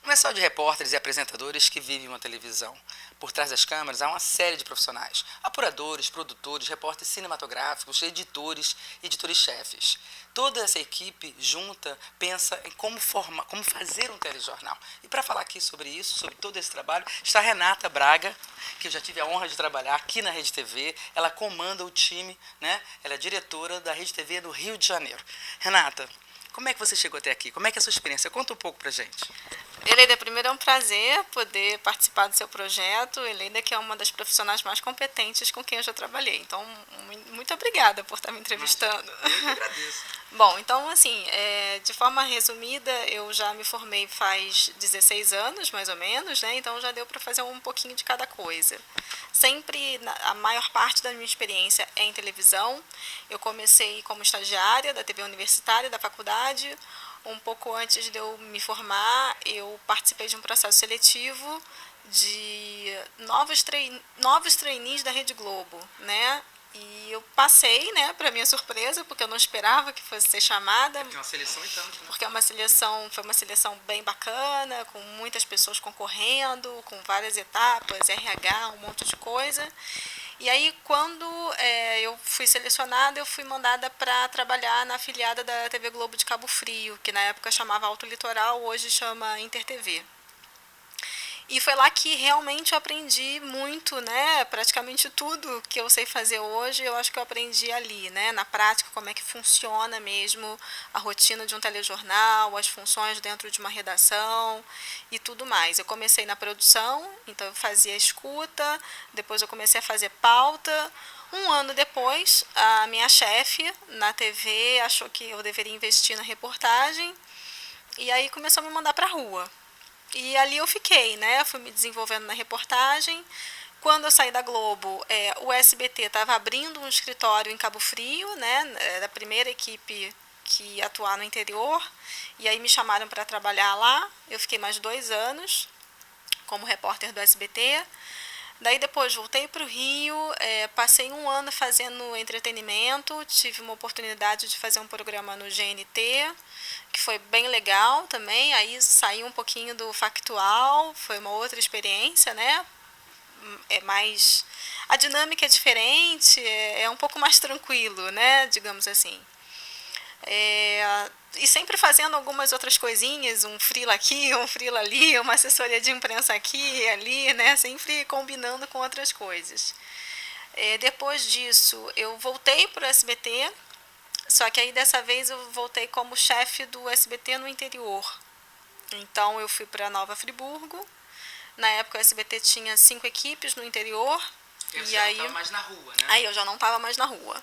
Não é só de repórteres e apresentadores que vivem uma televisão. Por trás das câmeras há uma série de profissionais: apuradores, produtores, repórteres cinematográficos, editores, editores-chefes. Toda essa equipe junta pensa em como fazer um telejornal. E para falar aqui sobre isso, sobre todo esse trabalho, está a Renata Braga, que eu já tive a honra de trabalhar aqui na Rede TV. Ela comanda o time, né? Ela é diretora da Rede TV do Rio de Janeiro. Renata, como é que você chegou até aqui? Como é que é a sua experiência? Conta um pouco pra gente. Eleida, primeiro é um prazer poder participar do seu projeto. Eleida, que é uma das profissionais mais competentes com quem eu já trabalhei. Então, muito obrigada por estar me entrevistando. Eu que agradeço. Bom, então, assim, de forma resumida, eu já me formei faz 16 anos, mais ou menos, né? Então, já deu para fazer um pouquinho de cada coisa. Sempre, a maior parte da minha experiência é em televisão. Eu comecei como estagiária da TV universitária da faculdade. Um pouco antes de eu me formar, eu participei de um processo seletivo de novos trainees da Rede Globo, né? E eu passei, né, para minha surpresa, porque eu não esperava que fosse ser chamada. É porque é uma seleção e tanto, né? Porque foi uma seleção bem bacana, com muitas pessoas concorrendo, com várias etapas, RH, um monte de coisa. E aí, quando eu fui selecionada, eu fui mandada para trabalhar na afiliada da TV Globo de Cabo Frio, que na época chamava Alto Litoral, hoje chama InterTV. E foi lá que realmente eu aprendi muito, né? Praticamente tudo que eu sei fazer hoje, eu acho que eu aprendi ali, né? Na prática, como é que funciona mesmo a rotina de um telejornal, as funções dentro de uma redação e tudo mais. Eu comecei na produção, então eu fazia escuta, depois eu comecei a fazer pauta. Um ano depois, a minha chefe na TV achou que eu deveria investir na reportagem e aí começou a me mandar para a rua. E ali eu fiquei, né? Fui me desenvolvendo na reportagem. Quando eu saí da Globo, o SBT estava abrindo um escritório em Cabo Frio, né? Era a primeira equipe que ia atuar no interior. E aí me chamaram para trabalhar lá. Eu fiquei mais 2 anos como repórter do SBT. Daí depois voltei para o Rio, passei um ano fazendo entretenimento, tive uma oportunidade de fazer um programa no GNT, que foi bem legal também, aí saí um pouquinho do factual, foi uma outra experiência, né? A dinâmica é diferente, é um pouco mais tranquilo, né? Digamos assim. E sempre fazendo algumas outras coisinhas, um freela aqui, um freela ali, uma assessoria de imprensa aqui e ali, né? Sempre combinando com outras coisas. Depois disso, eu voltei para o SBT, só que aí dessa vez eu voltei como chefe do SBT no interior. Então eu fui para Nova Friburgo. Na época o SBT tinha 5 equipes no interior. E aí não estava mais na rua, né? Aí eu já não estava mais na rua.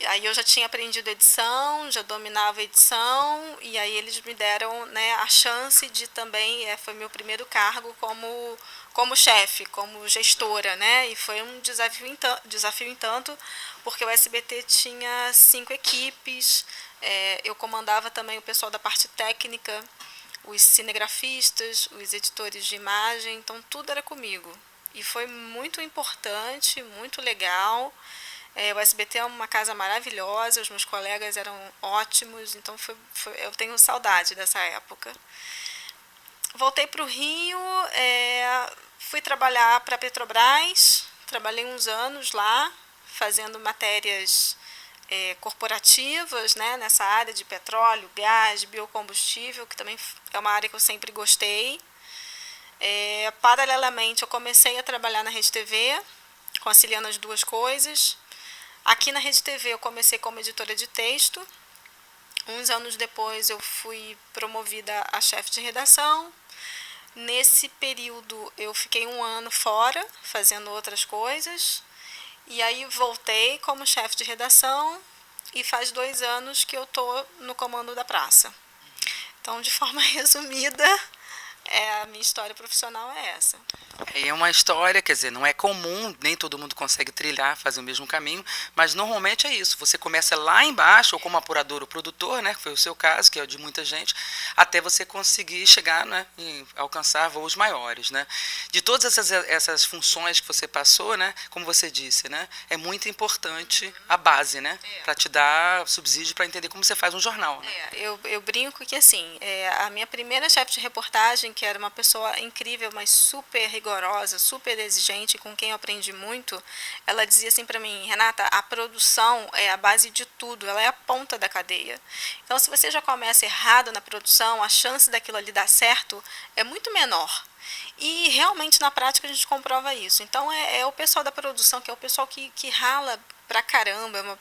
Aí eu já tinha aprendido edição, já dominava a edição, e aí eles me deram, né, a chance de também, foi meu primeiro cargo como chefe, como gestora, né, e foi um desafio em tanto, porque o SBT tinha 5 equipes, eu comandava também o pessoal da parte técnica, os cinegrafistas, os editores de imagem, então tudo era comigo. E foi muito importante, muito legal. O SBT é uma casa maravilhosa, os meus colegas eram ótimos, então eu tenho saudade dessa época. Voltei para o Rio, fui trabalhar para a Petrobras, trabalhei uns anos lá, fazendo matérias corporativas, né, nessa área de petróleo, gás, biocombustível, que também é uma área que eu sempre gostei. Paralelamente, eu comecei a trabalhar na Rede TV, conciliando as duas coisas. Aqui na Rede TV eu comecei como editora de texto. Uns anos depois eu fui promovida a chefe de redação. Nesse período eu fiquei um ano fora, fazendo outras coisas. E aí voltei como chefe de redação e faz 2 anos que eu estou no comando da praça. Então, de forma resumida, a minha história profissional é essa. É uma história, quer dizer, não é comum, nem todo mundo consegue trilhar, fazer o mesmo caminho, mas normalmente é isso. Você começa lá embaixo, ou como apurador ou produtor, né, que foi o seu caso, que é o de muita gente, até você conseguir chegar, né, e alcançar voos maiores, né. De todas essas funções que você passou, né, como você disse, né, é muito importante a base, né, para te dar subsídio para entender como você faz um jornal. Né? Eu brinco que assim, a minha primeira chefe de reportagem, que era uma pessoa incrível, mas super rigorosa, super exigente, com quem eu aprendi muito, ela dizia assim para mim: Renata, a produção é a base de tudo, ela é a ponta da cadeia. Então, se você já começa errado na produção, a chance daquilo ali dar certo é muito menor. E realmente na prática a gente comprova isso. Então é o pessoal da produção, que é o pessoal que rala pra caramba,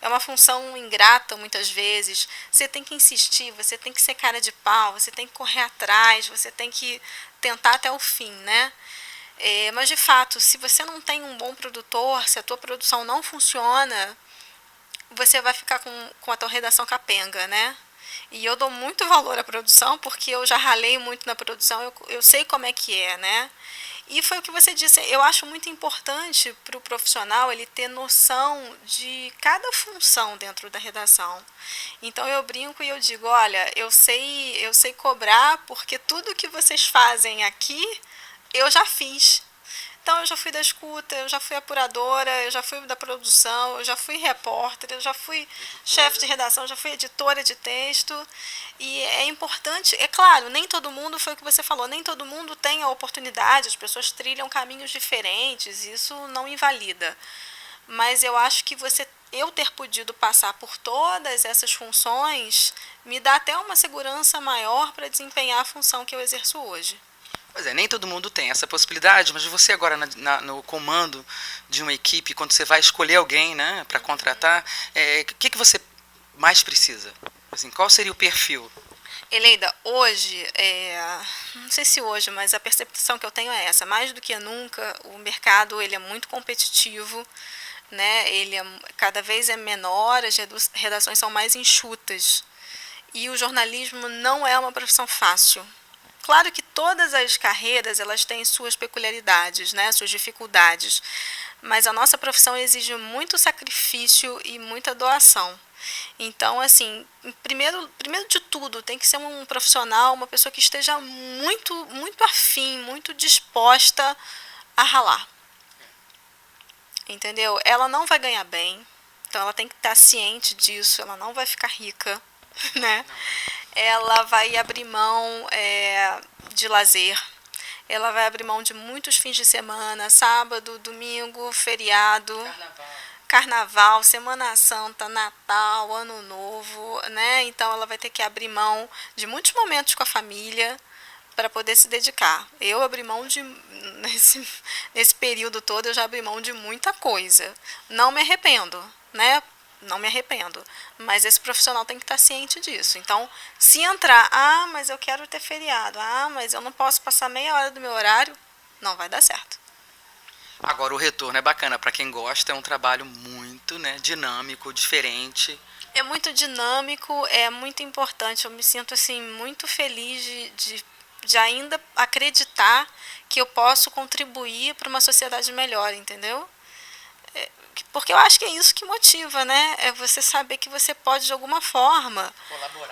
é uma função ingrata muitas vezes. Você tem que insistir, você tem que ser cara de pau, você tem que correr atrás, você tem que tentar até o fim, né? Mas de fato, se você não tem um bom produtor, se a tua produção não funciona, você vai ficar com a tua redação capenga, né? E eu dou muito valor à produção, porque eu já ralei muito na produção, eu sei como é que é, né? E foi o que você disse, eu acho muito importante para o profissional ele ter noção de cada função dentro da redação. Então eu brinco e eu digo, olha, eu sei cobrar porque tudo que vocês fazem aqui eu já fiz. Então eu já fui da escuta, eu já fui apuradora, eu já fui da produção, eu já fui repórter, eu já fui chefe de redação, eu já fui editora de texto. E é importante, é claro, nem todo mundo, foi o que você falou, nem todo mundo tem a oportunidade, as pessoas trilham caminhos diferentes, isso não invalida. Mas eu acho que eu ter podido passar por todas essas funções me dá até uma segurança maior para desempenhar a função que eu exerço hoje. Pois é, nem todo mundo tem essa possibilidade, mas você agora no comando de uma equipe, quando você vai escolher alguém, né, para contratar, o que você mais precisa? Assim, qual seria o perfil? Eleida, hoje, não sei se hoje, mas a percepção que eu tenho é essa, mais do que nunca, o mercado ele é muito competitivo, né? Cada vez é menor, as redações são mais enxutas. E o jornalismo não é uma profissão fácil. Claro que todas as carreiras elas têm suas peculiaridades, né, suas dificuldades, mas a nossa profissão exige muito sacrifício e muita doação. Então, assim, primeiro de tudo, tem que ser um profissional, uma pessoa que esteja muito afim, muito disposta a ralar. Entendeu? Ela não vai ganhar bem, então ela tem que estar ciente disso, ela não vai ficar rica, né? Ela vai abrir mão de lazer, ela vai abrir mão de muitos fins de semana, sábado, domingo, feriado, carnaval, Semana Santa, Natal, Ano Novo, né? Então ela vai ter que abrir mão de muitos momentos com a família para poder se dedicar. Eu abri mão nesse período todo, eu já abri mão de muita coisa. Não me arrependo, né? Não me arrependo, mas esse profissional tem que estar ciente disso. Então, se entrar, mas eu quero ter feriado, mas eu não posso passar meia hora do meu horário, não vai dar certo. Agora, o retorno é bacana, para quem gosta, é um trabalho muito, né, dinâmico, diferente. É muito dinâmico, é muito importante, eu me sinto assim muito feliz de ainda acreditar que eu posso contribuir para uma sociedade melhor, entendeu? Porque eu acho que é isso que motiva, né? É você saber que você pode, de alguma forma,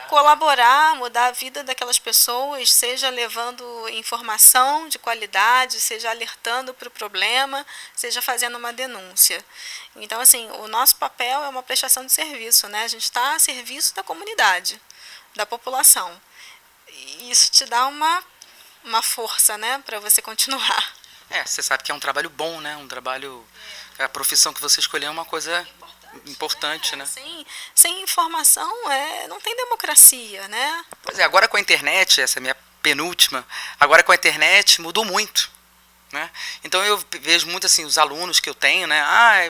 colaborar, mudar a vida daquelas pessoas, seja levando informação de qualidade, seja alertando para o problema, seja fazendo uma denúncia. Então, assim, o nosso papel é uma prestação de serviço, né? A gente está a serviço da comunidade, da população. E isso te dá uma força, né, para você continuar. Você sabe que é um trabalho bom, né? Um trabalho... A profissão que você escolheu é uma coisa importante, né? Sem informação não tem democracia, né? Pois é, agora com a internet, essa é a minha penúltima, agora com a internet mudou muito. Né? Então eu vejo muito assim os alunos que eu tenho, né?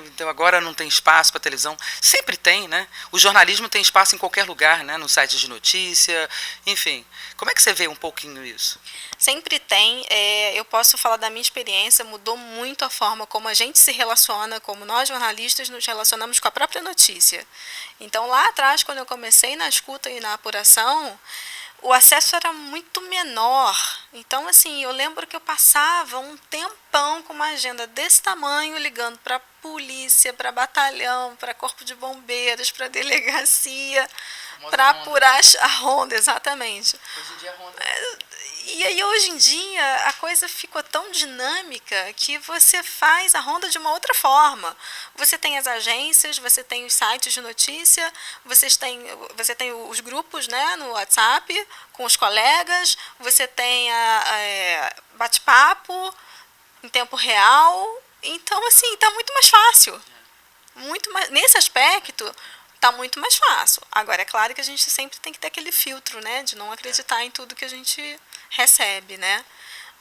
Então agora não tem espaço para televisão. Sempre tem, né? O jornalismo tem espaço em qualquer lugar, né? No site de notícia, enfim. Como é que você vê um pouquinho isso? Sempre tem. Eu posso falar da minha experiência, mudou muito a forma como a gente se relaciona, como nós jornalistas nos relacionamos com a própria notícia. Então lá atrás, quando eu comecei na escuta e na apuração, o acesso era muito menor. Então, assim, eu lembro que eu passava um tempão com uma agenda desse tamanho, ligando para polícia, para batalhão, para corpo de bombeiros, para delegacia, para apurar a ronda, exatamente. Hoje em dia a ronda... E aí, hoje em dia, a coisa ficou tão dinâmica que você faz a ronda de uma outra forma. Você tem as agências, você tem os sites de notícia, você tem os grupos, né, no WhatsApp com os colegas, você tem bate-papo em tempo real. Então, assim, está muito mais fácil. Nesse aspecto, está muito mais fácil. Agora, é claro que a gente sempre tem que ter aquele filtro, né, de não acreditar em tudo que a gente recebe, né?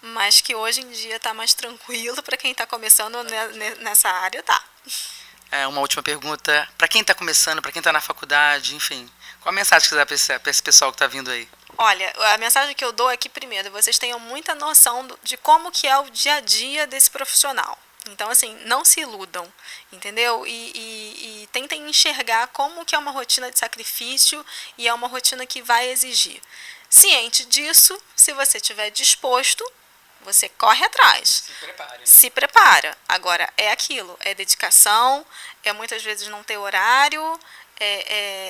Mas que hoje em dia está mais tranquilo para quem está começando nessa área, tá. Uma última pergunta. Para quem está começando, para quem está na faculdade, enfim, qual a mensagem que você dá para esse pessoal que está vindo aí? Olha, a mensagem que eu dou é que, primeiro, vocês tenham muita noção de como que é o dia a dia desse profissional. Então, assim, não se iludam, entendeu? E tentem enxergar como que é uma rotina de sacrifício e é uma rotina que vai exigir. Ciente disso, se você estiver disposto, você corre atrás. Se prepare. Né? Se prepara. Agora, é aquilo, é dedicação, é muitas vezes não ter horário,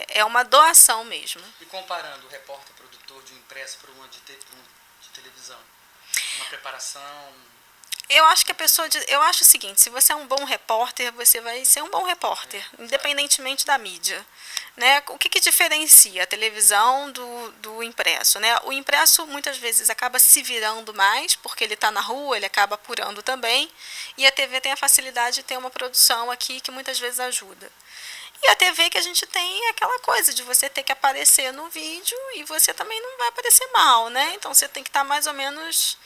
é uma doação mesmo. E comparando o repórter produtor de um impresso para uma de televisão, uma preparação... Eu acho que eu acho o seguinte, se você é um bom repórter, você vai ser um bom repórter, independentemente da mídia. Né? O que diferencia a televisão do impresso? Né? O impresso muitas vezes acaba se virando mais, porque ele está na rua, ele acaba apurando também, e a TV tem a facilidade de ter uma produção aqui que muitas vezes ajuda. E a TV que a gente tem é aquela coisa de você ter que aparecer no vídeo e você também não vai aparecer mal, né? Então você tem que estar mais ou menos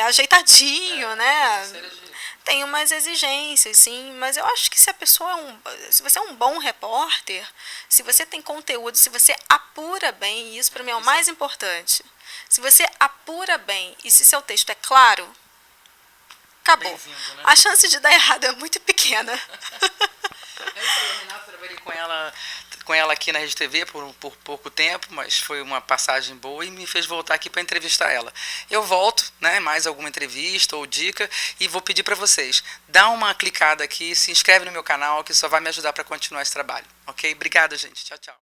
ajeitadinho, né? Tem umas exigências, sim, mas eu acho que se você é um bom repórter, se você tem conteúdo, se você apura bem, e isso para mim é o mais importante, se você apura bem e se seu texto é claro, acabou. Né? A chance de dar errado é muito pequena. É isso aí, a Renata, trabalhei com ela aqui na Rede TV por pouco tempo, mas foi uma passagem boa e me fez voltar aqui para entrevistar ela. Eu volto, né, mais alguma entrevista ou dica, e vou pedir para vocês, dá uma clicada aqui, se inscreve no meu canal, que só vai me ajudar para continuar esse trabalho, ok? Obrigado, gente. Tchau, tchau.